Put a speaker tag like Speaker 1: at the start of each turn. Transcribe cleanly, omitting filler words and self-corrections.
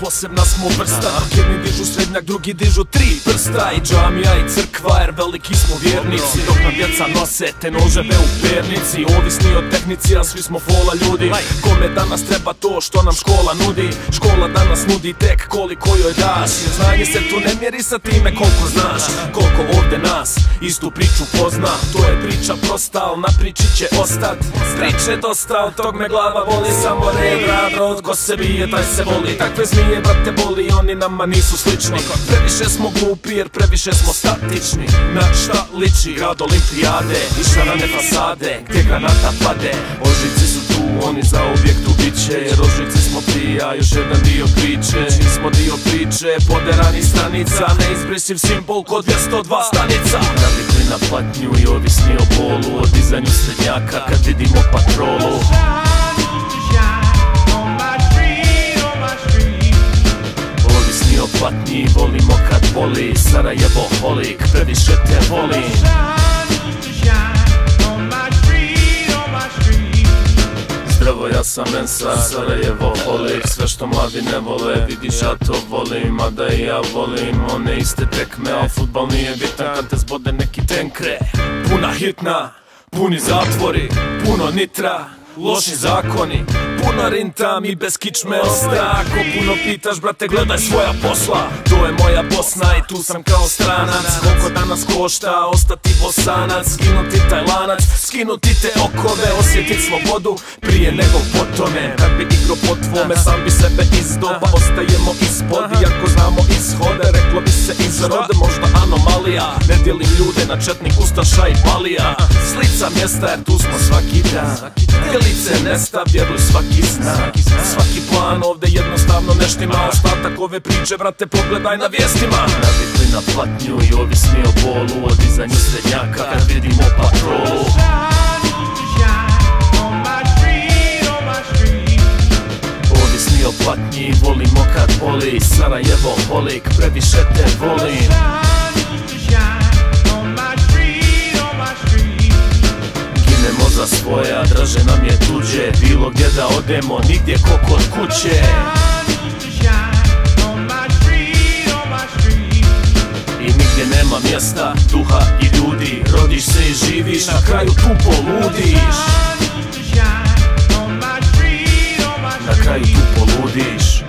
Speaker 1: posebna smo vrsta. Jedni dižu srednjak, drugi dižu 3 prsta. I džamija i crkva jer veliki smo vjernici, dok nam djeca nose te noževe u pernici. Ovisni od tehnici, a svi smo fola ljudi. Kome danas treba to što nam škola nudi? Škola danas nudi tek koliko joj daš, jer znanje se tu ne mjeri sa time koliko znaš. Koliko ovdje nas istu priču pozna. To je priča prosta, al na priči će ostat. Priče dosta, od tog me glava voli. Samo red, rad, rod, ko se bije taj se voli. Takve zmije brate boli, oni nama nisu slični. Previše smo glupi jer previše smo statični. Na šta liči grad Olimpijade i šarane fasade gdje granata pade. Ožici su tu, oni zauvijek tu biće, jer ožici smo prija, još jedan dio priče. Mi smo dio priče, poderanih stranica, neizbrisiv simbol kod 202 stanica. Navikli na patnju i ovisni o bolu, o dizanju srednjaka kad vidimo patrolu. Ovisni o patnji, volimo kad boli. Sarajevo holik, previše te volim. Zdravo, ja sam Mensa, Sarajevo holik. Sve što mladi ne vole, vidiš ja to volim. Mada i ja volim one iste tekme, a futbal nije bitan kad te zbode neki tenkre. Puna hitna, puni zatvori, puno nitra, loši zakoni, puno rinta, mi bez kičme osta. Ako puno pitaš, brate, gledaj svoja posla. To je moja Bosna i tu sam kao stranac. Koliko danas košta ostati Bosanac? Skinuti taj lanac, skinuti te okove, osjetit slobodu prije nego po tome. Kad bi igro po tvome, sam bi sebe izdoba. Ostajemo ispod, iako znamo ishode. Reklo bi se izrode, možda anomalija. Ne dijelim ljude na četnik, ustaša i balija. Slica mjesta jer tu smo svaki dan. Djelice nesta, vjeruj svaki zna. Svaki plan ovdje jednostavno ne štima. Ostatak ove priče, brate, pogledaj na vijestima. Navikli na patnju i ovisni o bolu, o dizanju srednjaka kad vidimo patrolu. Ovisni o patnji, volimo kad boli. Sarajevo holik, previše te volim. Ginemo za svoja, draže nam je tuđe. Bilo gdje da odemo, nigdje ko kod kuće. I nigdje nema mjesta, duha i ljudi. Rodiš se i živiš, na kraju tu poludiš. Na kraju tu poludiš.